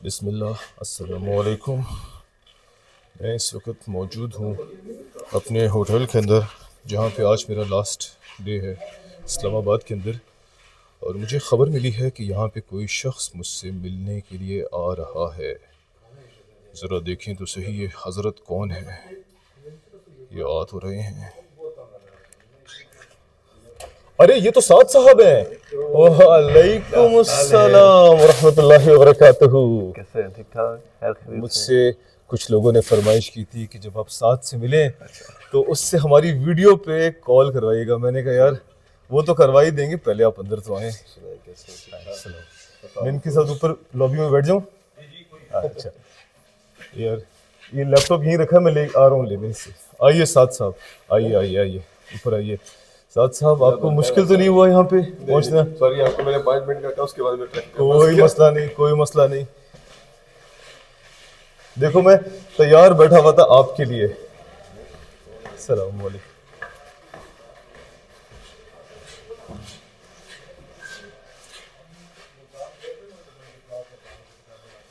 بسم اللہ السلام علیکم. میں اس وقت موجود ہوں اپنے ہوٹل کے اندر جہاں پہ آج میرا لاسٹ ڈے ہے اسلام آباد کے اندر، اور مجھے خبر ملی ہے کہ یہاں پہ کوئی شخص مجھ سے ملنے کے لیے آ رہا ہے. ذرا دیکھیں تو صحیح یہ حضرت کون ہے. یہ آ تو رہے ہیں. ارے یہ تو سعد صاحب ہیں. وعلیکم السلام ورحمۃ اللہ وبرکاتہ. کیسے ہیں؟ ٹھیک ٹھاک؟ خیر خیریت مجھ سے کچھ لوگوں نے فرمائش کی تھی کہ جب آپ ساتھ سے ملیں تو اس سے ہماری ویڈیو پہ کال کروائیے گا. میں نے کہا یار وہ تو کروا ہی دیں گے، پہلے آپ اندر تو آئیں. میں ان کے ساتھ اوپر لابی میں بیٹھ جاؤں؟ اچھا یار یہ لیپ ٹاپ یہیں رکھا ہے، میں لے آ رہا ہوں لینے سے. آئیے سعد صاحب، آئیے آئیے آئیے اوپر آئیے. سعد صاحب آپ کو مشکل تو نہیں ہوا یہاں پہ پہنچنا؟ سوری، آپ کو میں نے 5 منٹ کا کہا، اس کے بعد میں کوئی مسئلہ نہیں، کوئی مسئلہ نہیں. دیکھو میں تیار بیٹھا ہوا تھا آپ کے لیے. السلام علیکم.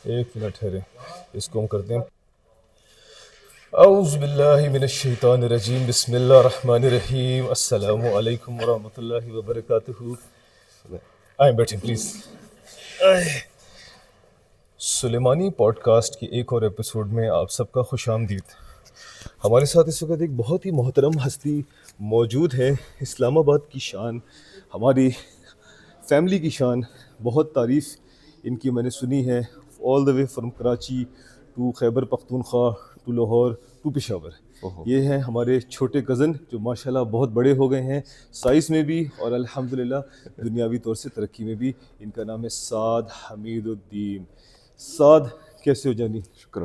ایک منٹ ٹھہرے، اس کو ہم کرتے ہیں. اعوذ باللہ من الشیطان الرجیم، بسم اللہ الرحمن الرحیم. السلام علیکم ورحمۃ اللہ وبرکاتہ. آئیں بیٹھیں پلیز. سلیمانی پوڈ کاسٹ کی ایک اور ایپیسوڈ میں آپ سب کا خوش آمدید. ہمارے ساتھ اس وقت ایک بہت ہی محترم ہستی موجود ہے. اسلام آباد کی شان، ہماری فیملی کی شان. بہت تعریف ان کی میں نے سنی ہے، all the way from Karachi to Khyber Pakhtunkhwa to Lahore to Peshawar. یہ ہیں ہمارے چھوٹے کزن جو ماشاءاللہ بہت بڑے ہو گئے ہیں سائز میں بھی، اور الحمدللہ دنیاوی طور سے ترقی میں بھی. ان کا نام ہے سعد حمید الدین. سعد کیسے ہو جانی؟ شکر.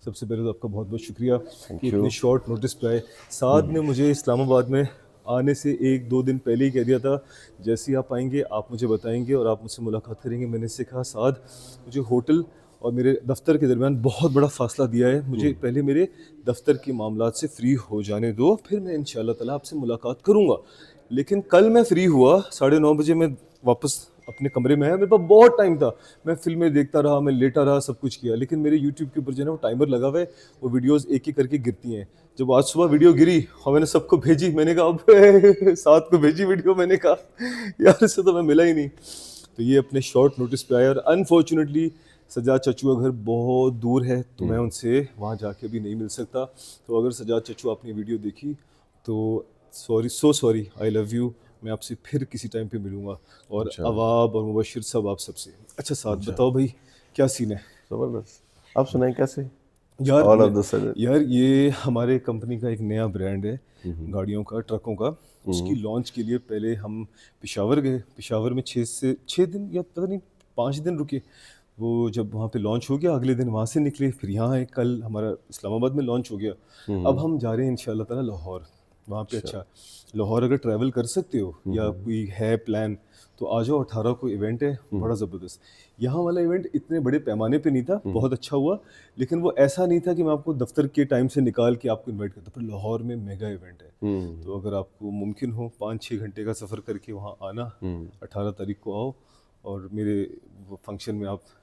سب سے پہلے تو آپ کا بہت بہت شکریہ کہ اتنے شارٹ نوٹس پہ آئے. سعد نے مجھے اسلام آباد میں آنے سے 1-2 دن پہلے ہی کہہ دیا تھا جیسے ہی آپ آئیں گے آپ مجھے بتائیں گے اور آپ مجھ سے ملاقات کریں گے. میں نے اس سے کہا سعد مجھے ہوٹل اور میرے دفتر کے درمیان بہت بڑا فاصلہ دیا ہے، مجھے پہلے میرے دفتر کے معاملات سے فری ہو جانے دو، پھر میں انشاءاللہ تعالیٰ آپ سے ملاقات کروں گا. لیکن کل میں فری ہوا 9:30 بجے، میں واپس اپنے کمرے میں آیا. میرے پاس بہت ٹائم تھا، میں فلمیں دیکھتا رہا، میں لیٹا رہا، سب کچھ کیا. لیکن میرے یوٹیوب کے اوپر جو ہے نا وہ ٹائمر لگا ہوا ہے، وہ ویڈیوز ایک ایک کر کے گرتی ہیں. جب آج صبح ویڈیو گری اور میں نے سب کو بھیجی، میں نے کہا اب ساتھ کو بھیجی ویڈیو. میں نے کہا یار اس سے تو میں ملا ہی نہیں. تو یہ اپنے شارٹ نوٹس پہ آیا، اور انفارچونیٹلی سجاد چچو کا گھر بہت دور ہے تو میں ان سے وہاں جا کے بھی نہیں مل سکتا. تو اگر سجاد چچو آپ نے ویڈیو دیکھی تو sorry, so sorry, I love you. میں آپ سے پھر کسی ٹائم پہ ملوں گا، اور عواب اور مبشر سب آپ سب سے. اچھا ساتھ بتاؤ بھائی کیا سین ہے؟ زبردست. آپ سنائیں کیسے؟ یار یہ ہمارے کمپنی کا ایک نیا برانڈ ہے گاڑیوں کا، ٹرکوں کا. اس کی لانچ کے لیے پہلے ہم پشاور گئے. پشاور میں 6 دن یا پتہ نہیں 5 دن رکے. وہ جب وہاں پہ لانچ ہو گیا اگلے دن وہاں سے نکلے، پھر یہاں آئے. کل ہمارا اسلام آباد میں لانچ ہو گیا. اب ہم جا رہے ہیں انشاءاللہ تعالیٰ لاہور. وہاں پہ اچھا لاہور اگر ٹریول کر سکتے ہو یا کوئی ہے پلان تو آ جاؤ. 18 کو ایونٹ ہے بڑا زبردست. یہاں والا ایونٹ اتنے بڑے پیمانے پہ نہیں تھا، بہت اچھا ہوا، لیکن وہ ایسا نہیں تھا کہ میں آپ کو دفتر کے ٹائم سے نکال کے آپ کو انوائٹ کرتا. پر لاہور میں میگا ایونٹ ہے، تو اگر آپ کو ممکن ہو 5-6 گھنٹے کا سفر کر کے وہاں آنا، 18 تاریخ کو آؤ اور میرے وہ فنکشن میں آپ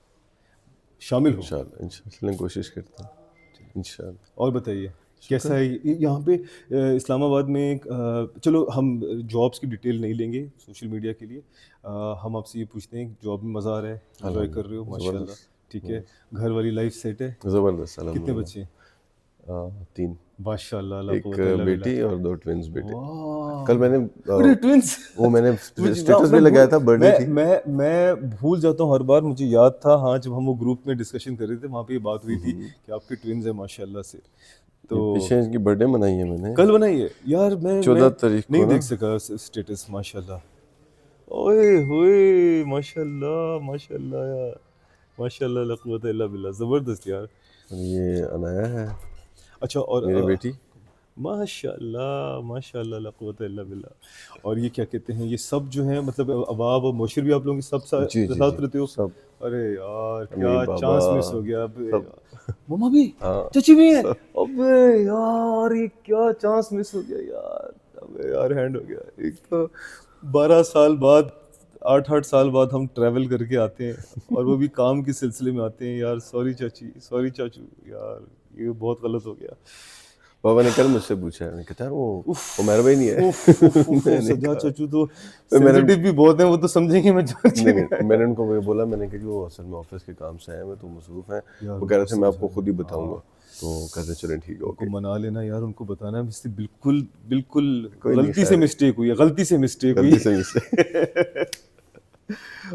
شامل ہو. انشاءاللہ کوشش کرتا ہوں انشاءاللہ. اور بتائیے کیسا ہے یہاں پہ اسلام آباد میں؟ چلو ہم جابس کی ڈیٹیل نہیں لیں گے سوشل میڈیا کے لیے. ہم آپ سے یہ پوچھتے ہیں جاب میں مزہ آ رہا ہے، انجوائے کر رہے ہو؟ ماشاءاللہ ٹھیک ہے. گھر والی لائف سیٹ ہے؟ زبردست. کتنے بچے ہیں؟ 3. ماشاء اللہ. ایک بیٹی اور 2 ٹوینز بیٹے. کل میں میں نے وہ میں نے اسٹیٹس بھی لگایا تھا، برتھ ڈے تھی. میں بھول جاتا ہوں ہر بار. مجھے یاد تھا ہاں جب ہم وہ گروپ میں ڈسکشن کر رہے تھے وہاں پہ یہ بات ہوئی تھی کہ آپ کے ٹوینز ہیں ماشاء اللہ سے. تو پیچھے ان کی برتھ ڈے منائی ہے میں نے، کل بنائی ہے یار. میں 14 تاریخ کو نہیں دیکھ سکا اسٹیٹس. ماشاء اللہ، اوئے ہوئے ماشاء اللہ ماشاء اللہ یار، ماشاء اللہ لا قوت الا باللہ. زبردست یار. یہ انایا ہے اچھا، اور میری بیٹی. ماشاء اللہ ماشاء اللہ لا قوت الا باللہ. اور یہ کیا کہتے ہیں یہ سب جو ہیں مطلب عواب اور موشر بھی آپ لوگوں کی سب ساتھ رہتے ہو؟ سب. ارے یار کیا چانس مس ہو گیا. اب سب مما بھی چچی بھی ہیں. ابے یار یہ کیا چانس مس ہو گیا یار. ابے یار ہینڈ ہو گیا. ایک تو 12 سال بعد 8 سال بعد ہم ٹریول کر کے آتے ہیں اور وہ بھی کام کے سلسلے میں آتے ہیں. یار سوری چاچی, سوری چاچو, یار یہ بہت غلط ہو گیا. پاپا نے کل مجھ سے پوچھا, میں کہتا یار وہ عمیر بھائی نہیں ہے. سجاد چاچو تو سینسٹیو بھی بہت ہیں, وہ تو سمجھیں گے. میں نے ان کو بولا, میں نے کہا وہ اصل میں آفس کے کام سے آئے ہیں, تو مصروف ہیں. وہ کہہ رہے تھے میں آپ کو خود ہی بتاؤں گا, تو کہتے چلیں ٹھیک ہے, ان کو منا لینا یار, ان کو بتانا اس سے بالکل غلطی سے مسٹیک ہوئی ہے, غلطی سے مسٹیک ہوئی.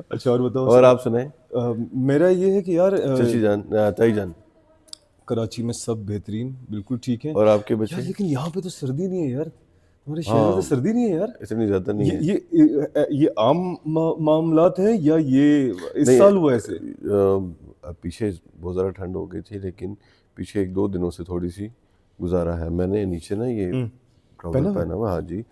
اچھا اور بتاؤ. اور آپ سنائیں. میرا یہ ہے کہ یار چچی جان, تائی جان, کراچی میں سب بہترین, بالکل ٹھیک ہے. اور آپ کے بچے؟ لیکن یہاں پہ تو سردی نہیں ہے یار, ہمارے شہر میں تو سردی نہیں ہے یار, اتنی زیادہ نہیں ہے. یہ عام معاملات ہیں یا یہ اس سال ہوا ایسے؟ پیچھے بہت زیادہ ٹھنڈ ہو گئی تھی, لیکن پیچھے 1-2 دنوں سے تھوڑی سی گزارا ہے. میں نے نیچے نا یہ ٹاول پہنا ہوا. ہاں جی,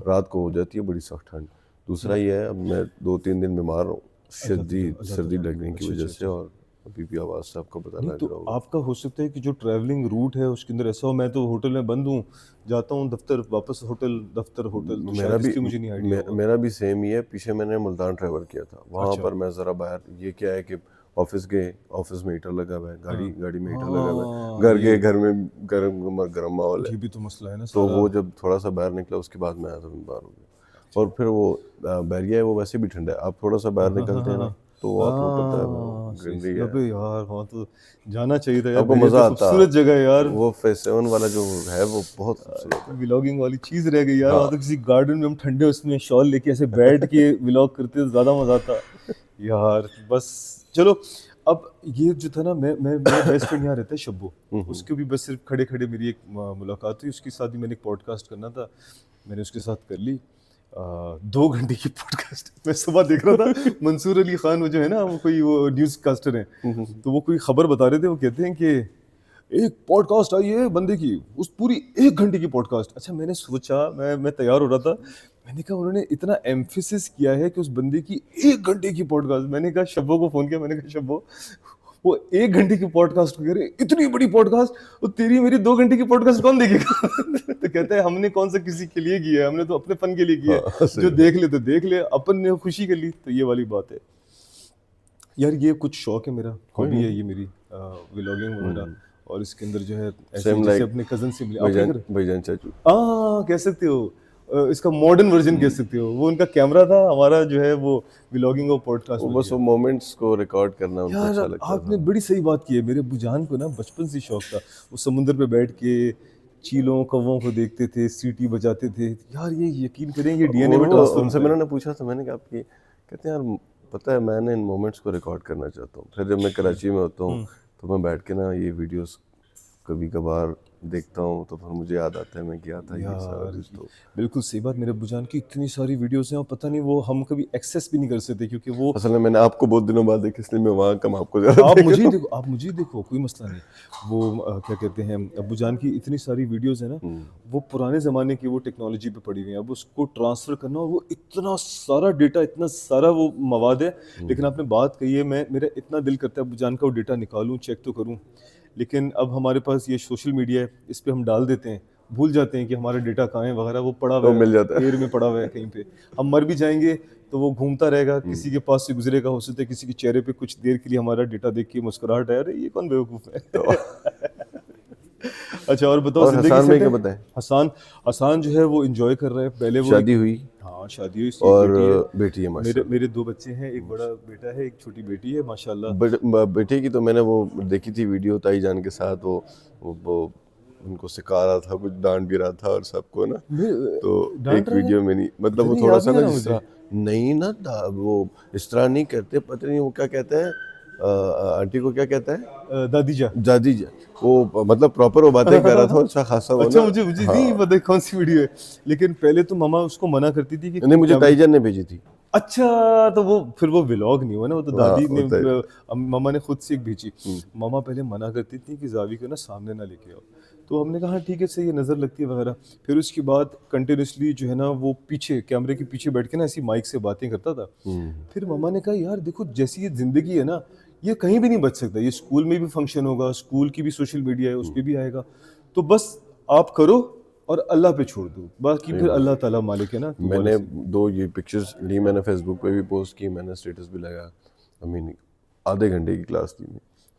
رات کو ہو جاتی ہے بڑی سخت ٹھنڈ. دوسرا یہ ہے, اب میں 2-3 دن بیمار ہوں شدید سردی لگنے کی وجہ سے, اور ابھی بھی آواز سے آپ کو پتہ لگ رہا ہوگا. آپ کا ہو سکتا ہے کہ جو ٹریولنگ روٹ ہے اس کے اندر ایسا ہو. میں تو ہوٹل میں بند ہوں, جاتا ہوں دفتر, واپس ہوٹل, دفتر ہوٹل, تو شاید اس کی مجھے نہیں آئیڈیا. میرا بھی سیم ہی ہے. پیچھے میں نے ملتان ٹریول کیا تھا, وہاں پر میں ذرا باہر, یہ کیا ہے کہ آفس گئے, آفس میں ہیٹر لگا ہوا ہے, گاڑی میں ہیٹر لگا ہوا ہے, گھر گئے, گھر میں گرم ماحول ہے. یہ بھی تو مسئلہ ہے نا. تو وہ جب تھوڑا سا باہر نکلا, اس کے بعد میں آیا تو بیمار ہو گیا. اور پھر وہ بیریا ہے, وہ ویسے بھی ٹھنڈا ہے. آپ تھوڑا سا باہر نکلتے ہیں نا تو آپ کو پتہ ہے وہ گرینری ہے یار, وہاں تو جانا چاہیے تھا. آپ کو مزہ آتا, خوبصورت جگہ ہے یار. وہ فیس 7 والا جو ہے وہ بہت خوبصورت ہے. ولاگنگ والی چیز رہ گئی یار. وہاں تو کسی گارڈن میں ہم ٹھنڈے اس میں شال لے کے ایسے بیٹھ کے ولاگ کرتے تو زیادہ مزہ آتا یار. بس چلو, اب یہ جو تھا نا, میرا بیسٹ فرینڈ یہاں رہتا ہے شبو, اس کے بھی بس صرف کھڑے کھڑے میری ایک ملاقات ہوئی. اس کے ساتھ ہی میں نے ایک پوڈ کاسٹ کرنا تھا, میں نے اس کے ساتھ کر لی 2 گھنٹے کی پوڈ کاسٹ. میں صبح دیکھ رہا تھا منصور علی خان, وہ جو ہے نا, وہ کوئی وہ نیوز کاسٹر ہیں, تو وہ کوئی خبر بتا رہے تھے. وہ کہتے ہیں کہ ایک پوڈ کاسٹ آئی ہے بندے کی, اس پوری 1 گھنٹے کی پوڈ کاسٹ. اچھا میں نے سوچا, میں تیار ہو رہا تھا, میں نے کہا انہوں نے اتنا ایمفیسس کیا ہے کہ اس بندے کی 1 گھنٹے کی پوڈ کاسٹ. میں نے کہا شبو کو فون کیا, میں نے کہا شبو وہ 1 گھنٹے کی پوڈ کاسٹ کہہ رہے, اتنی بڑی پوڈ کاسٹ, وہ تیری میری 2 گھنٹے کی پوڈ کاسٹ کون دیکھے گا؟ تو کہتے ہیں ہم نے کون سا کسی کے لیے کیا ہے, ہم نے تو اپنے فن کے لیے کیا ہے, جو دیکھ لے تو دیکھ لے, اپن نے خوشی کر لی. تو یہ والی بات ہے یار. یہ کچھ شوق ہے میرا, ہابی ہے یہ میری, ولاگنگ وغیرہ. اور اس کے اندر جو ہے ایسے جیسے اپنے کزن سے بھائی جان چاچو, کہہ سکتے ہو, اس کا ماڈرن ورژن کہہ سکتے ہو. وہ ان کا کیمرہ تھا, ہمارا جو ہے وہ ولاگنگ اور پوڈ کاسٹ. بس وہ مومنٹس کو ریکارڈ کرنا ان کو اچھا لگتا ہے. آپ نے بڑی صحیح بات کی ہے. میرے ابو جان کو نا بچپن سے شوق تھا, وہ سمندر پہ بیٹھ کے چیلوں کووں کو دیکھتے تھے, سیٹی بجاتے تھے. یار یہ یقین کریں یہ ڈی این اے میں ٹرانسفر. ان سے میں نے پوچھا تھا, میں نے کہا آپ کی, کہتے ہیں یار پتہ ہے میں نے ان مومنٹس کو ریکارڈ کرنا چاہتا ہوں. پھر جب میں کراچی میں ہوتا ہوں تو میں بیٹھ کے نا یہ ویڈیوز کبھی کبھار دیکھتا ہوں, تو پھر مجھے یاد آتا ہے میں کیا تھا یہ سارا. تو بالکل صحیح بات. میرے ابو جان کی اتنی ساری ویڈیوز ہیں, اور پتہ نہیں وہ ہم کبھی ایکسیس بھی نہیں کر سکتے, کیونکہ وہ اصل میں نے آپ کو بہت دنوں بعد دیکھا, اس لیے میں وہاں کم آپ کو زیادہ. آپ مجھے دیکھو, کوئی مسئلہ نہیں. وہ کیا کہتے ہیں, ابو جان کی اتنی ساری ویڈیوز ہیں نا, وہ پرانے زمانے کی وہ ٹیکنالوجی پہ پڑی ہوئی ہیں. اب اس کو ٹرانسفر کرنا, اور وہ اتنا سارا ڈیٹا, اتنا سارا وہ مواد ہے. لیکن آپ نے بات کہی ہے, میرا اتنا دل کرتا ہے ابو جان کا وہ ڈیٹا نکالوں, چیک تو کروں. لیکن اب ہمارے پاس یہ سوشل میڈیا ہے, اس پہ ہم ڈال دیتے ہیں, بھول جاتے ہیں کہ ہمارا ڈیٹا کہاں ہے وغیرہ. وہ پڑا ہوا ہے, مل جاتا ہے, پیر میں پڑا ہوا ہے کہیں پہ. ہم مر بھی جائیں گے تو وہ گھومتا رہے گا, کسی کے پاس سے گزرے گا, ہو سکتا ہے کسی کے چہرے پہ کچھ دیر کے لیے ہمارا ڈیٹا دیکھ کے مسکراہٹ ہے, ارے یہ کون بیوقوف ہے. اچھا اور بتاؤ حسان بھائی کیا بتائیں. حسان جو ہے وہ انجوائے کر رہا ہے. پہلے وہ شادی ہوئی, ہاں شادی ہوئی, اور بیٹی ہے ماشاءاللہ. میرے 2 بچے ہیں, ایک بڑا بیٹا ہے, ایک چھوٹی بیٹی ہے ماشاءاللہ. بیٹے کی تو میں نے وہ دیکھی تھی ویڈیو تائی جان کے ساتھ, وہ ان کو سکھا رہا تھا, کچھ ڈانٹ بھی رہا تھا اور سب کو نا. تو ایک ویڈیو میں نہیں, مطلب وہ تھوڑا سا نا جس طرح نہیں نا, وہ اس طرح نہیں کرتے, پتہ نہیں وہ کیا کہتے ہیں, آنٹی کو کیا کہتا ہے, دادی جا, وہ مطلب پراپر وہ باتیں کر رہا تھا. اچھا خاصا. اچھا مجھے نہیں پتہ کون سی ویڈیو ہے, لیکن پہلے تو ماما اس کو منع کرتی تھی کہ نہیں, مجھے تائی جان نے بھیجی تھی. اچھا, تو وہ پھر وہ ولاگ نہیں ہوا نا, وہ تو دادی نے, ماما نے خود سے ایک بھیجی. ماما پہلے منع کرتی تھی کہ زاوی کو نا سامنے نہ لے کے آؤ, تو ہم نے کہا ٹھیک ہے صحیح ہے, نظر لگتی ہے وغیرہ. پھر اس کے بعد کنٹینیوسلی جو ہے نا وہ پیچھے کیمرے کے پیچھے بیٹھ کے نا ایسی مائک سے باتیں کرتا تھا. پھر ماما نے کہا یار دیکھو جیسی یہ زندگی ہے نا, یہ کہیں بھی نہیں بچ سکتا, یہ اسکول میں بھی فنکشن ہوگا, اسکول کی بھی سوشل میڈیا ہے اس پہ بھی آئے گا, تو بس آپ کرو اور اللہ پہ چھوڑ دو, باقی پھر اللہ تعالیٰ مالک ہے نا. میں نے 2 یہ پکچرز لی, میں نے فیس بک پہ بھی پوسٹ کی, میں نے اسٹیٹس بھی لگایا. آدھے گھنٹے کی کلاس تھی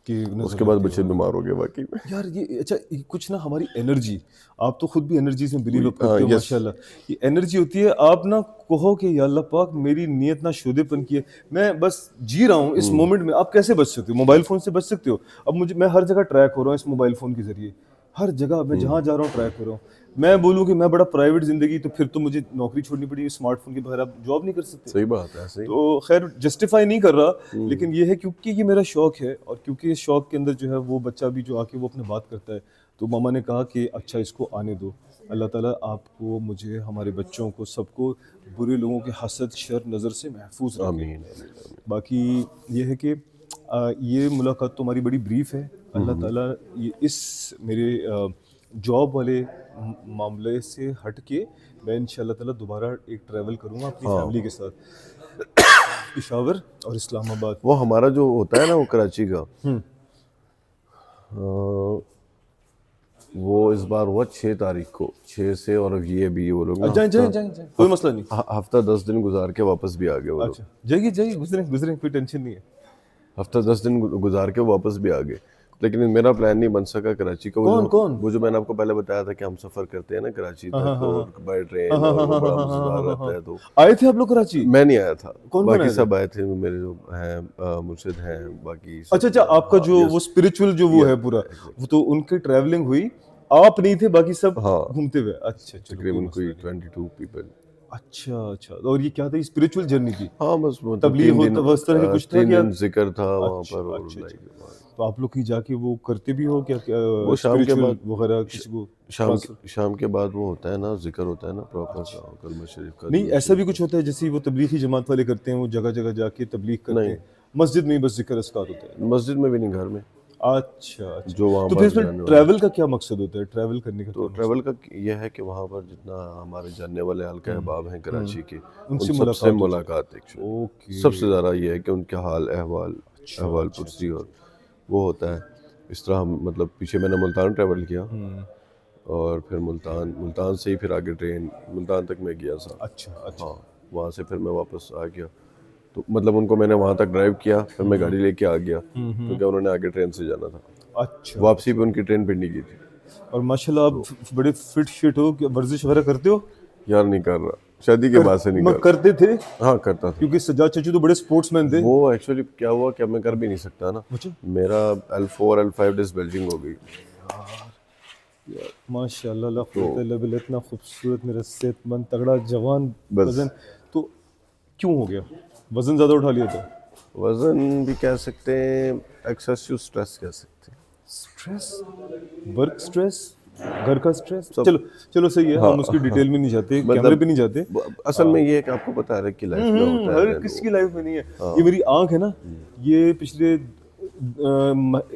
کہ اس کے بعد بچے بیمار ہو گئے واقعی میں. یار یہ اچھا کچھ نا ہماری انرجی, آپ تو خود بھی انرجی سے بلیو اپ کرتے ہو ماشاء اللہ, یہ انرجی ہوتی ہے. آپ نا کہو کہ یا اللہ پاک میری نیت نہ شودے پن کی ہے, میں بس جی رہا ہوں اس مومنٹ میں. آپ کیسے بچ سکتے ہو؟ موبائل فون سے بچ سکتے ہو. اب میں ہر جگہ ٹریک ہو رہا ہوں اس موبائل فون کے ذریعے, ہر جگہ میں جہاں جا رہا ہوں ٹریک ہو رہا ہوں. میں بولوں کہ میں بڑا پرائیویٹ زندگی, تو پھر تو مجھے نوکری چھوڑنی پڑی, اسمارٹ فون کے بغیر آپ جاب نہیں کر سکتے. صحیح بات ہے, صحیح. تو خیر جسٹیفائی نہیں کر رہا, لیکن یہ ہے کیونکہ یہ میرا شوق ہے, اور کیونکہ اس شوق کے اندر جو ہے وہ بچہ بھی جو آ کے وہ اپنے بات کرتا ہے, تو ماما نے کہا کہ اچھا اس کو آنے دو. اللہ تعالیٰ آپ کو, مجھے, ہمارے بچوں کو, سب کو برے لوگوں کے حسد شر نظر سے محفوظ رکھے. آمین. باقی یہ ہے کہ یہ ملاقات تو ہماری بڑی بریف ہے. اللہ تعالیٰ یہ اس میرے جاب والے معاملے سے ہٹ کے میں ان شاء اللہ تعالیٰ دوبارہ ایک ٹریول کروں گا اپنی فیملی کے ساتھ پشاور اور اسلام آباد. وہ ہمارا جو ہوتا ہے نا وہ کراچی کا, وہ اس بار ہوا 6 تاریخ کو, 6 سے, اور یہ بھی وہ لوگ جائیں کوئی مسئلہ نہیں, ہفتہ 10 دن گزار کے واپس بھی آ گئے وہ لوگ. اچھا جائیے گزریں کوئی ٹینشن نہیں ہے. ہفتہ 10 دن گزار کے واپس بھی آ گئے. لیکن میرا پلان نہیں بن سکا کراچی کا. وہ جو میں نے آپ کو پہلے بتایا تھا کہ ہم سفر کرتے ہیں نا کراچی تک بائی ٹرین, اور بڑا مزیدار رہتا ہے. تو آئے تھے آپ لوگ کراچی؟ میں نہیں آیا تھا, باقی سب آئے تھے, میرے جو ہیں مرشد ہیں باقی. اچھا آپ کا جو وہ اسپرچل جو وہ ہے پورا, وہ تو ان کی ٹریولنگ ہوئی, آپ نہیں تھے, باقی سب گھومتے ہوئے. اچھا تقریباً کوئی 22 پیپل. اچھا اور یہ کیا تھا, اسپرچل جرنی تھی؟ ہاں بس تبلیغ ہوتا اس طرح کچھ تھا کیا؟ ذکر تھا وہاں پر. تو آپ لوگ کہیں جا کے وہ کرتے بھی ہو کیا وہ شام کے بعد وغیرہ کسی کو؟ شام کے بعد وہ ہوتا ہے نا, ذکر ہوتا ہے نا پراپر کلمہ شریف کا. نہیں ایسا بھی کچھ ہوتا ہے جیسے وہ تبلیغی جماعت والے کرتے ہیں, وہ جگہ جگہ جا کے تبلیغ کرتے ہیں؟ مسجد میں بس ذکر اذکار ہوتا ہے؟ مسجد میں بھی نہیں, گھر میں. اچھا جو وہاں تو پھر ٹریول کا کیا مقصد ہوتا ہے, ٹریول کرنے کا؟ تو ٹریول کا یہ ہے کہ وہاں پر جتنا ہمارے جاننے والے حلقہ احباب ہیں کراچی کے, ان سب سے ملاقات. سب سے زیادہ یہ ہے کہ ان کے حال احوال پرسی اور وہ ہوتا ہے. اس طرح ہم مطلب پیچھے میں نے ملتان ٹریول کیا, اور پھر ملتان سے ہی پھر آگے ٹرین ملتان تک میں گیا تھا. اچھا ہاں, وہاں سے پھر میں واپس آ گیا. تو مطلب ان کو میں نے وہاں تک ڈرائیو کیا, پھر میں گاڑی لے کے آ گیا کیونکہ انہوں نے آگے ٹرین سے جانا تھا. اچھا واپسی پہ ان کی ٹرین پنڈی کی تھی. اور ماشاء اللہ آپ بڑے فٹ شٹ ہو, ورزش وغیرہ کرتے ہو؟ یار نہیں کر رہا, شادی کے بعد سے نہیں کر. کرتے تھے؟ ہاں کرتا تھا, کیونکہ سجاد چچو تو بڑے سپورٹس مین تھے. وہ ایکچولی کیا ہوا کہ اب میں کر بھی نہیں سکتا نا, میرا L4 L5 ڈسک بلجنگ ہو گئی. ماشاء اللہ لا قوت الا باللہ, اتنا خوبصورت میرا صحت مند تگڑا جوان وزن, تو کیوں ہو گیا؟ وزن زیادہ اٹھا لیا تھا؟ وزن بھی کہہ سکتے ہیں, ایکسیسو اسٹریس کہہ سکتے ہیں. اسٹریس, ورک اسٹریس, گھر کا اسٹریس, چلو صحیح ہے, ہم اس کی ڈیٹیل میں نہیں جاتے, کیمرے پہ نہیں جاتے. اصل میں یہ ہے کہ آپ کو پتا ہے کہ لائف میں ہوتا ہے, ہر کسی کی لائف میں نہیں ہے. یہ میری آنکھ ہے نا, یہ پچھلے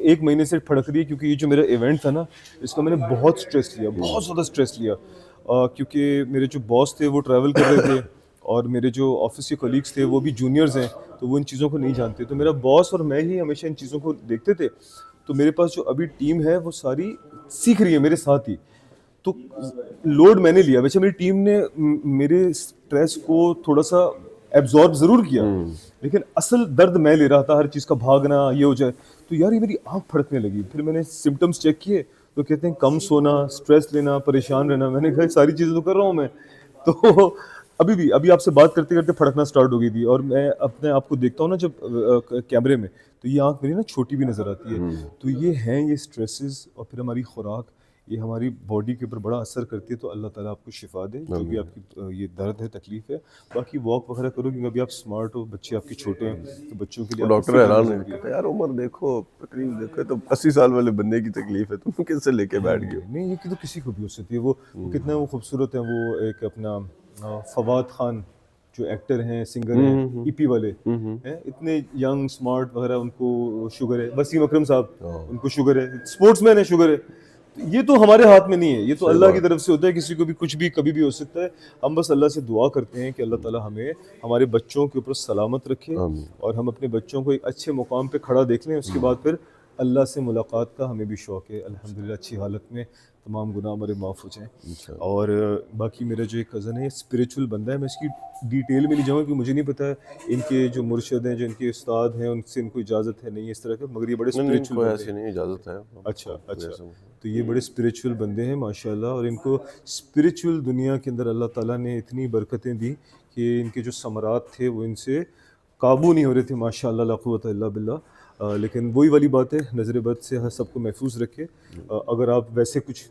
1 مہینے سے پھڑک رہی ہے, کیونکہ یہ جو میرا ایونٹ تھا نا, اس کا میں نے بہت اسٹریس لیا, بہت زیادہ اسٹریس لیا, کیونکہ میرے جو باس تھے وہ ٹریول کر رہے تھے, اور میرے جو آفس کے کولیگس تھے وہ بھی جونیئرز ہیں, تو وہ ان چیزوں کو نہیں جانتے. تو میرا باس اور میں ہی ہمیشہ ان چیزوں کو دیکھتے تھے. تو میرے پاس جو ابھی ٹیم ہے وہ ساری سیکھ رہی ہے میرے ساتھ ہی, تو لوڈ میں نے لیا. ویسے میری ٹیم نے میرے اسٹریس کو تھوڑا سا ایبزارب ضرور کیا, لیکن اصل درد میں لے رہا تھا, ہر چیز کا بھاگنا یہ ہو جائے. تو یار یہ میری آنکھ پھڑکنے لگی. پھر میں نے سمٹمس چیک کیے, تو کہتے ہیں کم سونا, اسٹریس لینا, پریشان رہنا. میں نے کہا ساری چیزیں تو کر رہا ہوں میں. تو ابھی آپ سے بات کرتے کرتے پھڑکنا اسٹارٹ ہو گئی تھی. اور میں اپنے آپ کو دیکھتا ہوں نا جب کیمرے میں, تو یہ آنکھ میری نا چھوٹی بھی نظر آتی ہے. تو یہ ہیں یہ اسٹریسز, اور پھر ہماری خوراک, یہ ہماری باڈی کے اوپر بڑا اثر کرتی ہے. تو اللہ تعالیٰ آپ کو شفا دے جو بھی آپ کی یہ درد ہے, تکلیف ہے. باقی واک وغیرہ کرو, کیونکہ ابھی آپ اسمارٹ ہو, بچے آپ کے چھوٹے ہیں, تو بچوں کے لیے ڈاکٹر حیران ہے, کہتا ہے یار عمر دیکھو, تکلیف دیکھو, تو 80 سال والے بندے کی تکلیف ہے, تم کیسے لے کے بیٹھ گئے؟ نہیں یہ تو کسی کو بھی ہو سکتی ہے. وہ کتنے وہ خوبصورت ہیں, وہ ایک اپنا فواد خان جو ایکٹر ہیں, سنگر ہیں, ای پی والے ہیں, اتنے ینگ اسمارٹ وغیرہ, ان کو شوگر ہے. وسیم اکرم صاحب, ان کو شوگر ہے, اسپورٹس مین ہے, شوگر ہے. یہ تو ہمارے ہاتھ میں نہیں ہے, یہ تو اللہ کی طرف سے ہوتا ہے. کسی کو بھی کچھ بھی کبھی بھی ہو سکتا ہے. ہم بس اللہ سے دعا کرتے ہیں کہ اللہ تعالیٰ ہمیں ہمارے بچوں کے اوپر سلامت رکھے, اور ہم اپنے بچوں کو ایک اچھے مقام پہ کھڑا دیکھ لیں. اس کے بعد پھر اللہ سے ملاقات کا ہمیں بھی شوق ہے الحمدللہ، اچھی حالت میں، تمام گناہ ہمارے معاف ہو جائیں. اور باقی میرا جو ایک کزن ہے اسپریچول بندہ ہے، میں اس کی ڈیٹیل میں نہیں جاؤں کیونکہ مجھے نہیں پتہ ہے ان کے جو مرشد ہیں، جو ان کے استاد ہیں، ان سے ان کو اجازت ہے نہیں اس طرح کا، مگر یہ بڑے اسپریچول کوئی بندے ایسی ہیں. نہیں اجازت ہے. اچھا اچھا، تو یہ بڑے اسپریچول بندے ہیں ماشاء اللہ، اور ان کو اسپریچول دنیا کے اندر اللہ تعالیٰ نے اتنی برکتیں دی کہ ان کے جو ثمرات تھے وہ ان سے قابو نہیں ہو رہے تھے ماشاء اللہ، لا قوت الا باللہ. لیکن وہی والی بات ہے، نظر بد سے سب کو محفوظ رکھے. اگر آپ ویسے کچھ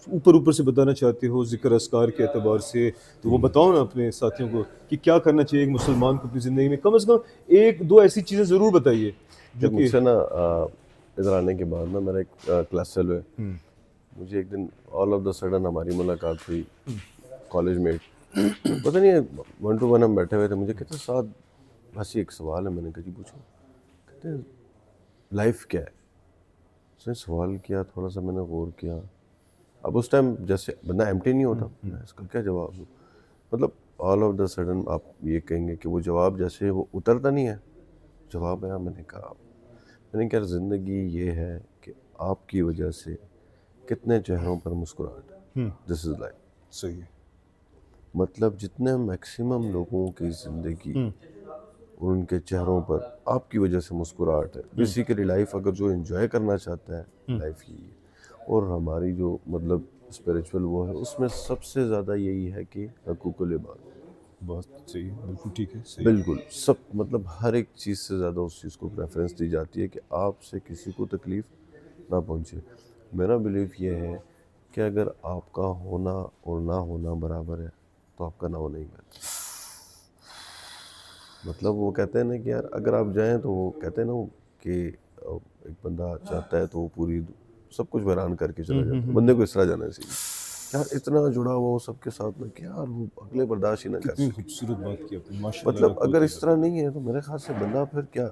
اوپر سے بتانا چاہتے ہو ذکر اذکار کے اعتبار سے تو وہ بتاؤ نا اپنے ساتھیوں کو کہ کیا کرنا چاہیے ایک مسلمان کو اپنی زندگی میں، کم از کم ایک دو ایسی چیزیں ضرور بتائیے جو مجھ کہ سے نا ادھر آنے کے بعد نا میرا ایک کلاس فیلو ہے، مجھے ایک دن آل آف دا سڈن ہماری ملاقات ہوئی کالج میں. پتہ نہیں 1 to 1 ہم بیٹھے ہوئے تھے. مجھے کہتے ہیں ساتھ بس ایک سوال ہے. میں نے کہا جی پوچھو. کہتے ہیں لائف کیا ہے. اس نے سوال کیا، تھوڑا سا میں نے غور کیا. اب اس ٹائم جیسے بندہ ایمٹی نہیں ہوتا، میں اس کا کیا جواب دوں. مطلب آل آف دا سڈن آپ یہ کہیں گے کہ وہ جواب جیسے وہ اترتا نہیں ہے. جواب ہے، میں نے کہا زندگی یہ ہے کہ آپ کی وجہ سے کتنے چہروں پر مسکراہٹ ہے. دس از لائف. صحیح ہے. مطلب جتنے میکسیمم لوگوں کی زندگی ان کے چہروں پر آپ کی وجہ سے مسکراہٹ ہے. بیسیکلی لائف اگر جو انجوائے کرنا چاہتا ہے لائف یہی ہے. اور ہماری جو مطلب اسپریچول وہ ہے، اس میں سب سے زیادہ یہی ہے کہ حقوق العباد. بہت صحیح ہے، بالکل ٹھیک ہے، صحیح. بالکل سب مطلب ہر ایک چیز سے زیادہ اس چیز کو پریفرنس دی جاتی ہے کہ آپ سے کسی کو تکلیف نہ پہنچے. میرا بلیف یہ ہے کہ اگر آپ کا ہونا اور نہ ہونا برابر ہے تو آپ کا نہ ہونا ہی بہتر. مطلب وہ کہتے ہیں نا کہ یار اگر آپ جائیں تو وہ کہتے ہیں نا کہ ایک بندہ چاہتا ہے تو وہ پوری سب کچھ ویران کر کے چلا جاتا ہے. بندے کو اس طرح جانا چاہیے یار، اتنا جڑا ہوا وہ سب کے ساتھ میں کہ یار وہ اگلے برداشت ہی نہ کر کتنی سکے. خوبصورت بات کی آپ نے ماشاء اللہ. مطلب اگر اس طرح نہیں ہے تو میرے خیال سے بندہ پھر کیا.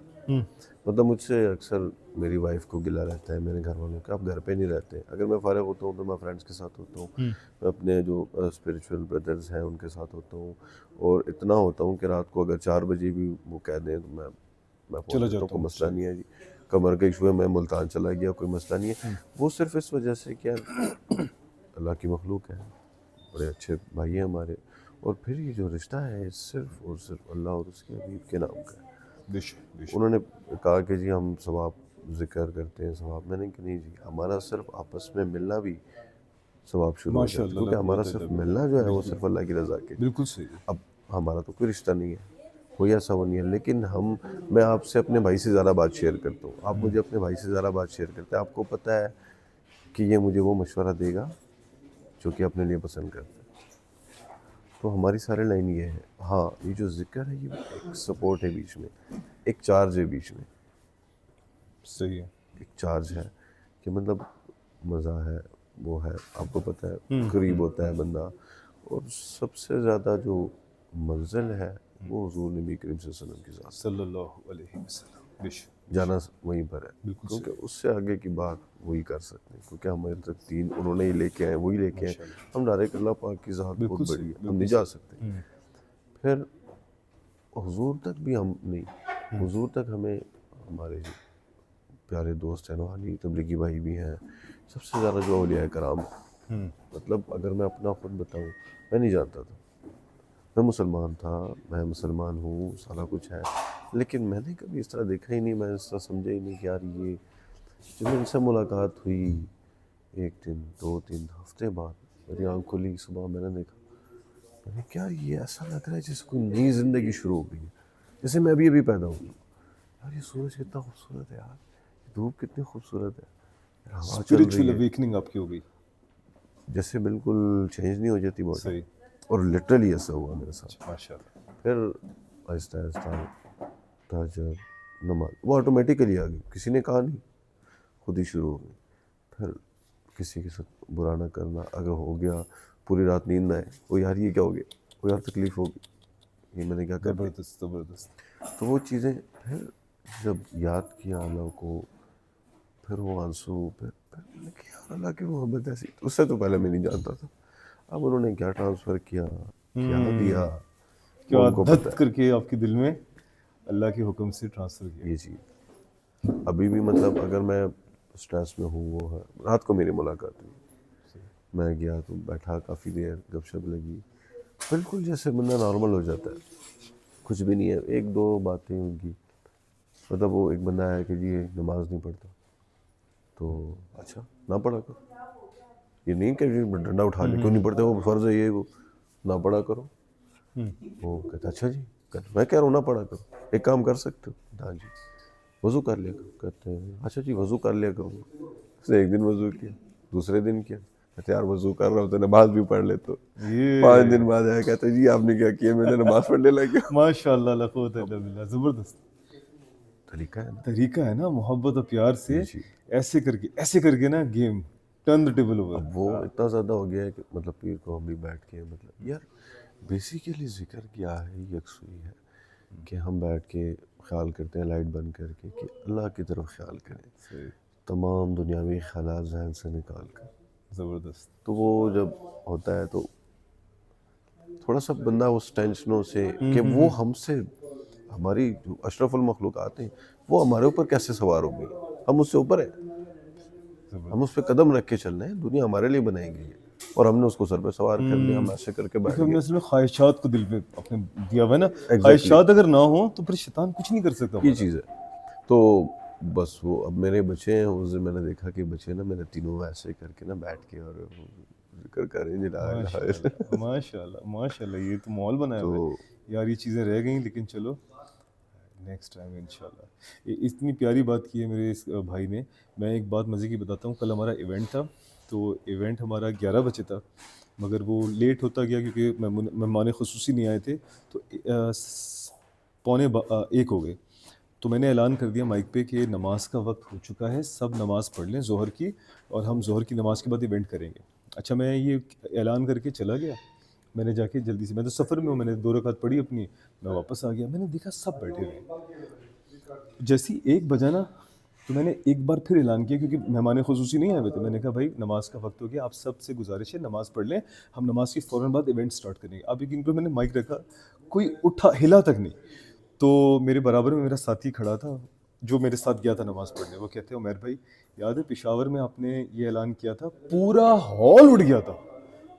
مطلب مجھ سے اکثر میری وائف کو گلا رہتا ہے، میرے گھر والوں کہ آپ گھر پہ نہیں رہتے. اگر میں فارغ ہوتا ہوں تو میں فرینڈس کے ساتھ ہوتا ہوں، میں اپنے جو اسپریچول بردرز ہیں ان کے ساتھ ہوتا ہوں. اور اتنا ہوتا ہوں کہ رات کو اگر 4 بجے بھی وہ کہہ دیں تو میں پہنچ جاتا ہوں. کوئی مسئلہ نہیں ہے جی. کمر کا ایشو ہے، میں ملتان چلا گیا، کوئی مسئلہ نہیں ہے. وہ صرف اس وجہ سے کہ اللہ کی مخلوق ہے، بڑے اچھے بھائی ہیں ہمارے. اور پھر یہ جو رشتہ ہے صرف اور صرف اللہ اور اس کے حبیب کے نام کا ہے. انہوں نے کہا کہ جی ہم ثواب ذکر کرتے ہیں ثواب. میں نے کہا نہیں جی، ہمارا صرف آپس میں ملنا بھی ثواب شروع ہو جاتا ہے، کیونکہ ہمارا صرف ملنا جو ہے وہ صرف اللہ کی رضا کے. بالکل صحیح. اب ہمارا تو کوئی رشتہ نہیں ہے، کوئی ایسا وہ نہیں ہے، لیکن میں آپ سے اپنے بھائی سے زیادہ بات شیئر کرتا ہوں، آپ مجھے اپنے بھائی سے زیادہ بات شیئر کرتے ہیں. آپ کو پتہ ہے کہ یہ مجھے وہ مشورہ دے گا جو کہ اپنے لیے پسند کرتا ہے. تو ہماری سارے لائن یہ ہے. ہاں یہ جو ذکر ہے یہ ایک سپورٹ ہے بیچ میں، ایک چارج ہے بیچ میں. صحیح ہے. ایک چارج ہے کہ مطلب مزہ ہے، وہ ہے، آپ کو پتہ ہے قریب ہوتا ہے بندہ. اور سب سے زیادہ جو منزل ہے وہ حضور نبی کریم صلی اللہ علیہ وسلم کی ذات، صلی اللہ علیہ وسلم. جانا وہیں پر ہے، کیونکہ اس سے آگے کی بات وہی کر سکتے ہیں، کیونکہ ہمارے تک دین انہوں نے ہی لے کے آئے، وہی لے کے آئے. ہم ڈائریکٹ اللہ پاک کی ذات بہت بڑی ہے، ہم نہیں جا سکتے. پھر حضور تک بھی ہم نہیں، حضور تک ہمیں ہمارے جو پیارے دوست ہیں، روحانی تبلیغی بھائی بھی ہیں، سب سے زیادہ جو اولیاء کرام. مطلب اگر میں اپنا خود بتاؤں، میں نہیں جانتا تھا، میں مسلمان تھا، میں مسلمان ہوں، سارا کچھ ہے، لیکن میں نے کبھی اس طرح دیکھا ہی نہیں، میں اس طرح سمجھا ہی نہیں کہ یار یہ جب ان سے ملاقات ہوئی 1 دن 2 دن ہفتے بعد میری آنکھ کھلی، صبح میں نے دیکھا، میں نے کیا یہ ایسا لگ رہا ہے جیسے کوئی نئی زندگی شروع ہو گئی ہے، جیسے میں ابھی پیدا ہوں. یار یہ سورج کتنا خوبصورت ہے، یار یہ دھوپ کتنی خوبصورت ہے، ہوا چل رہی ہے. اویکننگ آپ کی ہو گئی جیسے بالکل چینج نہیں ہو جاتی باڈی. اور لٹرلی ایسا ہوا میرے ساتھ. ماشاءاللہ. پھر آہستہ آہستہ تہجد نماز وہ آٹومیٹیکلی آ گئی، کسی نے کہا نہیں، خود ہی شروع ہو گئی. پھر کسی کے ساتھ برا نہ کرنا، اگر ہو گیا پوری رات نیند نہ آئے، وہ یار یہ کیا ہو گیا، وہ یار تکلیف ہوگی، یہ میں نے کیا کر دیا. زبردست. تو وہ چیزیں پھر جب یاد کیا اللہ کو، پھر وہ آنسو، پھر میں نے کہا یار اللہ کی محبت ایسی. اس سے تو پہلے میں نہیں جانتا تھا. اب انہوں نے کیا ٹرانسفر کیا، کیا دیا، کیا دھت کر کے آپ کے دل میں اللہ کے حکم سے ٹرانسفر کیا. یہ چیز ابھی بھی مطلب اگر میں اسٹریس میں ہوں، وہ ہے، رات کو میری ملاقات ہوئی، میں گیا تو بیٹھا کافی دیر، گپ شپ لگی، بالکل جیسے بندہ نارمل ہو جاتا ہے، کچھ بھی نہیں ہے، ایک دو باتیں ان کی، مطلب وہ ایک بندہ ہے کہ جی نماز نہیں پڑھتا، تو اچھا نہ پڑھا کرو، یہ نہیں کہ ڈنڈا اٹھا لے، کیوں نہیں پڑھتے، وہ فرض ہے، یہ وہ نہ پڑھا کرو. وہ کہتا اچھا جی، میں کہہ رہا ہوں نہ پڑھا کرو، ایک کام کر سکتے ہو، ہاں جی وضو کر لیا کرو. کہتے ہیں اچھا جی وضو کر لیا کروں گا. اس نے ایک دن وضو کیا، دوسرے دن کیا، کہتے یار وضو کر رہا ہوں تو نماز بھی پڑھ لیتا ہوں. 5 دن بعد آیا، کہتے جی آپ نے کیا کیا، میں نے نماز پڑھنے لگ گیا. ماشاء اللہ لا قوت الا باللہ، زبردست طریقہ ہے نا، طریقہ ہے نا محبت اور پیار سے، جی. ایسے کر کے نا game turn the table over. اب وہ اتنا زیادہ ہو گیا ہے کہ مطلب پیر کو ہم بھی بیٹھ کے مطلب یار بیسیکلی ذکر کیا ہے، یکسوئی ہے کہ ہم بیٹھ کے خیال کرتے ہیں لائٹ بند کر کے کہ اللہ کی طرف خیال کریں، تمام دنیاوی خیالات ذہن سے نکال کر. زبردست. تو وہ جب ہوتا ہے تو تھوڑا سا بندہ اس ٹینشنوں سے کہ وہ ہم سے، ہماری جو اشرف المخلوقات ہیں وہ ہمارے اوپر کیسے سوار ہو گئی، ہم اس سے اوپر ہیں، ہم اس پہ قدم رکھ کے چل رہے ہیں، دنیا ہمارے لیے بنائی گئی ہے اور ہم نے اس کو سر پہ سوار کر لیا، ہم ایسے کر کے بیٹھ ہم نے گئے. اصل میں خواہشات کو دل پہ اپنے دیا ہوا ہے نا، Exactly. خواہشات اگر نہ ہوں تو پھر شیطان کچھ نہیں کر سکتا یہ ہمارا. چیز ہے. تو بس وہ اب میرے بچے ہیں، اس دن میں نے دیکھا کہ بچے نا میرے تینوں ایسے کر کے نا بیٹھ کے اور ذکر کر رہے ہیں. ماشاء اللہ ماشاء اللہ، یہ تو ماحول بنایا ہوا تو ہے یار. یہ چیزیں رہ گئیں لیکن چلو نیکسٹ ٹائم انشاءاللہ. اتنی پیاری بات کی ہے میرے اس بھائی نے. میں ایک بات مزے کی بتاتا ہوں. کل ہمارا ایونٹ تھا، تو ایونٹ ہمارا 11 بجے تھا، مگر وہ لیٹ ہوتا گیا کیونکہ مہمان خصوصی نہیں آئے تھے، تو 1:45 ہو گئے. تو میں نے اعلان کر دیا مائک پہ کہ نماز کا وقت ہو چکا ہے، سب نماز پڑھ لیں ظہر کی، اور ہم ظہر کی نماز کے بعد ایونٹ کریں گے. اچھا میں یہ اعلان کر کے چلا گیا، میں نے جا کے جلدی سے، میں تو سفر میں ہوں، میں نے 2 رکعت پڑھی اپنی، میں واپس آ گیا. میں نے دیکھا سب بیٹھے ہوئے. جیسی 1 بجا نا تو میں نے ایک بار پھر اعلان کیا کیونکہ مہمان خصوصی نہیں آئے ہوئے تھے. میں نے کہا بھائی نماز کا وقت ہو گیا، آپ سب سے گزارش ہے نماز پڑھ لیں، ہم نماز کے فوراً بعد ایونٹ سٹارٹ کریں گے. اب یقین کرو میں نے مائک رکھا، کوئی اٹھا ہلا تک نہیں. تو میرے برابر میں میرا ساتھی کھڑا تھا جو میرے ساتھ گیا تھا نماز پڑھنے. وہ کہتے ہیں عمیر بھائی یاد ہے پشاور میں آپ نے یہ اعلان کیا تھا، پورا ہال اٹھ گیا تھا،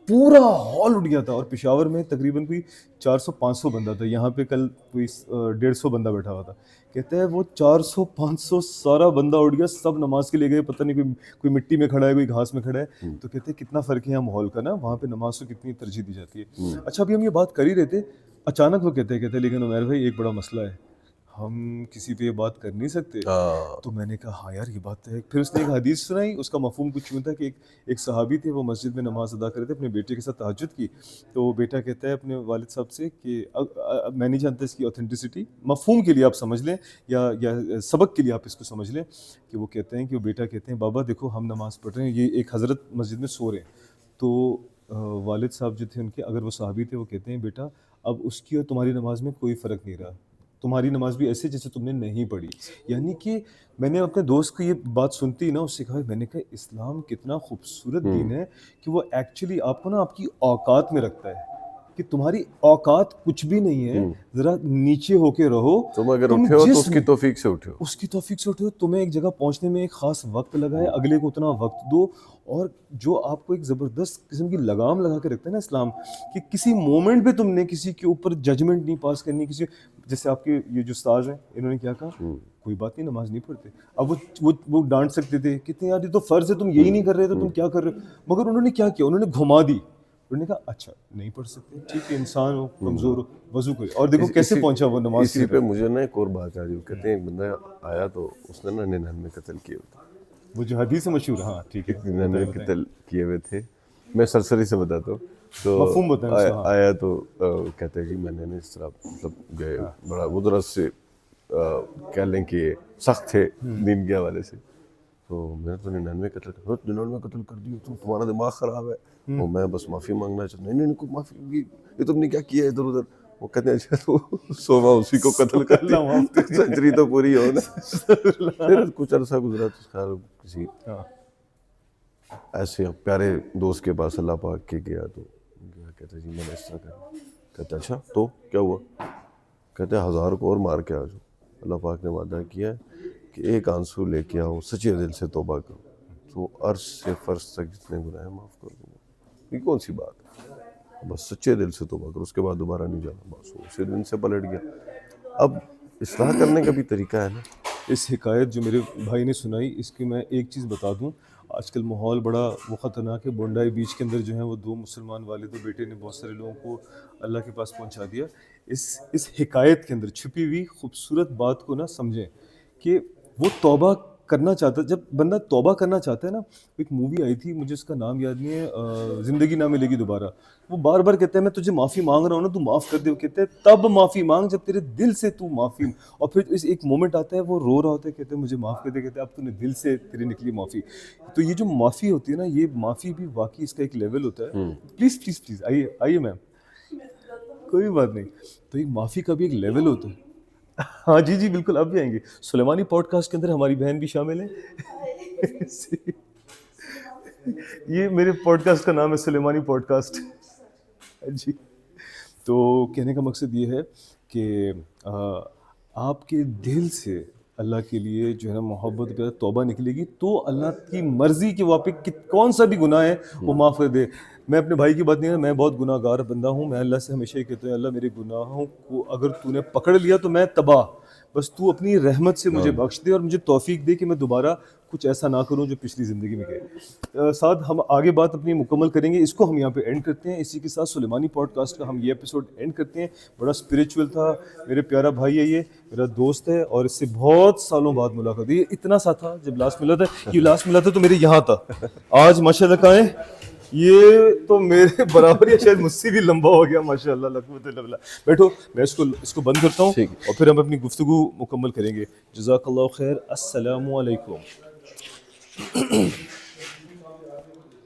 پورا ہال اٹھ گیا تھا. اور پشاور میں تقریباً کوئی 400-500 بندہ تھا، یہاں پہ کل کوئی 150 بندہ بیٹھا ہوا تھا. کہتے ہیں وہ 400-500 سارا بندہ اٹھ گیا، سب نماز کے لیے گئے. پتہ نہیں کوئی مٹی میں کھڑا ہے، کوئی گھاس میں کھڑا ہے. تو کہتے ہیں کتنا فرق ہے یہاں ماحول کا نا، وہاں پہ نماز کو کتنی ترجیح دی جاتی ہے. اچھا ابھی ہم یہ بات کر ہی رہے تھے، اچانک وہ کہتے ہیں لیکن عمیر بھائی ایک بڑا مسئلہ ہے، ہم کسی پہ یہ بات کر نہیں سکتے. تو میں نے کہا ہاں یار یہ بات ہے. پھر اس نے ایک حدیث سنائی، اس کا مفہوم کچھ یوں تھا کہ ایک صحابی تھے، وہ مسجد میں نماز ادا کر رہے تھے اپنے بیٹے کے ساتھ تہجد کی. تو وہ بیٹا کہتا ہے اپنے والد صاحب سے کہ میں نہیں جانتا اس کی اوتھینٹسٹی، مفہوم کے لیے آپ سمجھ لیں یا سبق کے لیے آپ اس کو سمجھ لیں، کہ وہ کہتے ہیں کہ وہ بیٹا کہتے ہیں بابا دیکھو ہم نماز پڑھ رہے ہیں، یہ ایک حضرت مسجد میں سو رہے ہیں. تو والد صاحب جو تھے ان کے، اگر وہ صحابی تھے، وہ کہتے ہیں بیٹا اب اس کی اور تمہاری نماز میں کوئی فرق نہیں رہا، تمہاری نماز بھی ایسے جیسے تم نے نہیں پڑھی. یعنی کہ میں نے اپنے دوست کو یہ بات سنتی نا، اس سے کہا، میں نے کہا اسلام کتنا خوبصورت دین ہے کہ وہ ایکچولی آپ کو نا آپ کی اوقات میں رکھتا ہے، کہ تمہاری اوقات کچھ بھی نہیں ہے، ذرا نیچے ہو کے رہو. تم اگر اٹھے ہو تو اس کی توفیق سے اٹھے ہو، اس کی توفیق سے اٹھے ہو. تمہیں ایک جگہ پہنچنے میں ایک خاص وقت لگا ہے، اگلے کو اتنا وقت دو. اور جو آپ کو ایک زبردست قسم کی لگام لگا کے رکھتا ہے نا اسلام، کہ کسی مومنٹ پہ تم نے کسی کے اوپر ججمنٹ نہیں پاس کرنی. کسی جیسے آپ کے یہ جو استاذ ہیں انہوں نے کیا کہا، کوئی بات نہیں نماز نہیں پڑھتے. اب وہ ڈانٹ سکتے تھے، کتنے یار یہ تو فرض ہے، تم یہی نہیں کر رہے تو تم کیا کر رہے ہو. مگر انہوں نے کیا کیا، انہوں نے گھما دی. انہوں نے کہا اچھا نہیں پڑھ سکتے، ٹھیک ہے، انسان ہو، کمزور ہو، وضو کرے. اور دیکھو کیسے پہنچا وہ نماز کی اسی پہ مجھے نا ایک اور بات آ رہی. کہتے ہیں ایک بندہ آیا تو اس نے نا 99 قتل کیے ہوئے تھے. وہ جو حدیث مشہور، ہاں ٹھیک ہے 99 قتل کیے ہوئے تھے. میں سرسری سے بتاتا ہوں. تو مفہوم بتائیں اس کا. ہاں آیا تو کہتے ہیں جی میں نے اس طرح مطلب گئے بڑا ادرس سے کہہ لیں کہ سخت تھے دین کے حوالے سے. تو میں تو 99 قتل کر دی، تمہارا دماغ خراب ہے. اور میں بس معافی مانگنا چاہتا ہوں. نہیں کوئی معافی، یہ تم نے کیا کیا ادھر ادھر. وہ کہتے ہیں اچھا تو 100واں اسی کو قتل کر دی، سینچری تو پوری ہو نا. پھر کچھ عرصہ گزرا تو خیر کسی ایسے پیارے دوست کے پاس اللہ پاک کے گیا تو کہتے جی میں نے اس طرح کرا. کہتے اچھا تو کیا ہوا. کہتے 1000 کو اور مار کے آ جاؤ. اللہ پاک نے وعدہ کیا ہے کہ ایک آنسو لے کے آؤ, سچے دل سے توبہ کرو, تو عرش سے فرش تک جتنے گناہ معاف کر دوں گا. یہ کون سی بات ہے؟ بس سچے دل سے توبہ کرو, اس کے بعد دوبارہ نہیں جانا. بس وہ اسی دن سے پلٹ گیا. اب اصلاح کرنے کا بھی طریقہ ہے نا. اس حکایت جو میرے بھائی نے سنائی, اس کی میں ایک چیز بتا دوں. آج کل ماحول بڑا وہ خطرناک ہے. بونڈائی بیچ کے اندر جو ہیں وہ 2 مسلمان والد و بیٹے نے بہت سارے لوگوں کو اللہ کے پاس پہنچا دیا. اس حکایت کے اندر چھپی ہوئی خوبصورت بات کو نہ سمجھیں کہ وہ توبہ کرنا چاہتا ہے. جب بندہ توبہ کرنا چاہتا ہے نا, ایک مووی آئی تھی, مجھے اس کا نام یاد نہیں ہے, زندگی نہ ملے گی دوبارہ. وہ بار بار کہتا ہے میں تجھے معافی مانگ رہا ہوں نا, تو معاف کر دے. وہ کہتے ہیں تب معافی مانگ جب تیرے دل سے تو معافی. اور پھر ایک مومنٹ آتا ہے وہ رو رہا ہوتا ہے, کہتے ہیں مجھے معاف کر دے. کہتے ہیں اب تو نے دل سے تیری نکلی معافی. تو یہ جو معافی ہوتی ہے نا, یہ معافی بھی واقعی اس کا ایک لیول ہوتا ہے. پلیز پلیز پلیز آئیے میم, کوئی بات نہیں. تو ایک معافی کا بھی ایک لیول ہوتا ہے. ہاں جی بالکل, اب بھی آئیں گے. سلیمانی پوڈ کاسٹ کے اندر ہماری بہن بھی شامل ہے. یہ میرے پوڈ کاسٹ کا نام ہے سلیمانی پوڈ کاسٹ جی. تو کہنے کا مقصد یہ ہے کہ آپ کے دل سے اللہ کے لیے جو ہے نا محبت پہ توبہ نکلے گی, تو اللہ کی مرضی کہ وہ آپ پہ کون سا بھی گناہ ہے وہ معاف کر دے. میں اپنے بھائی کی بات نہیں ہے, میں بہت گناہ گار بندہ ہوں. میں اللہ سے ہمیشہ یہ کہتا ہوں, اللہ میرے گناہوں کو اگر تو نے پکڑ لیا تو میں تباہ, بس تو اپنی رحمت سے مجھے بخش دے اور مجھے توفیق دے کہ میں دوبارہ کچھ ایسا نہ کروں جو پچھلی زندگی میں کہے. ساتھ ہم آگے بات اپنی مکمل کریں گے. اس کو ہم یہاں پہ اینڈ کرتے ہیں. اسی کے ساتھ سلیمانی پوڈ کاسٹ کا ہم یہ ایپیسوڈ اینڈ کرتے ہیں. بڑا اسپریچول تھا. میرے پیارا بھائی ہے, یہ میرا دوست ہے, اور اس سے بہت سالوں بعد ملاقات. یہ اتنا سا تھا جب لاسٹ ملا تھا, یہ لاسٹ ملا تھا تو میرے یہاں تھا. آج ماشاء اللہ کہاں ہے, یہ تو میرے برابر یا شاید مجھ سے بھی لمبا ہو گیا ماشاء اللہ. بیٹھو, میں اس کو بند کرتا ہوں اور پھر ہم اپنی گفتگو مکمل کریں گے. جزاک اللہ خیر. السلام علیکم.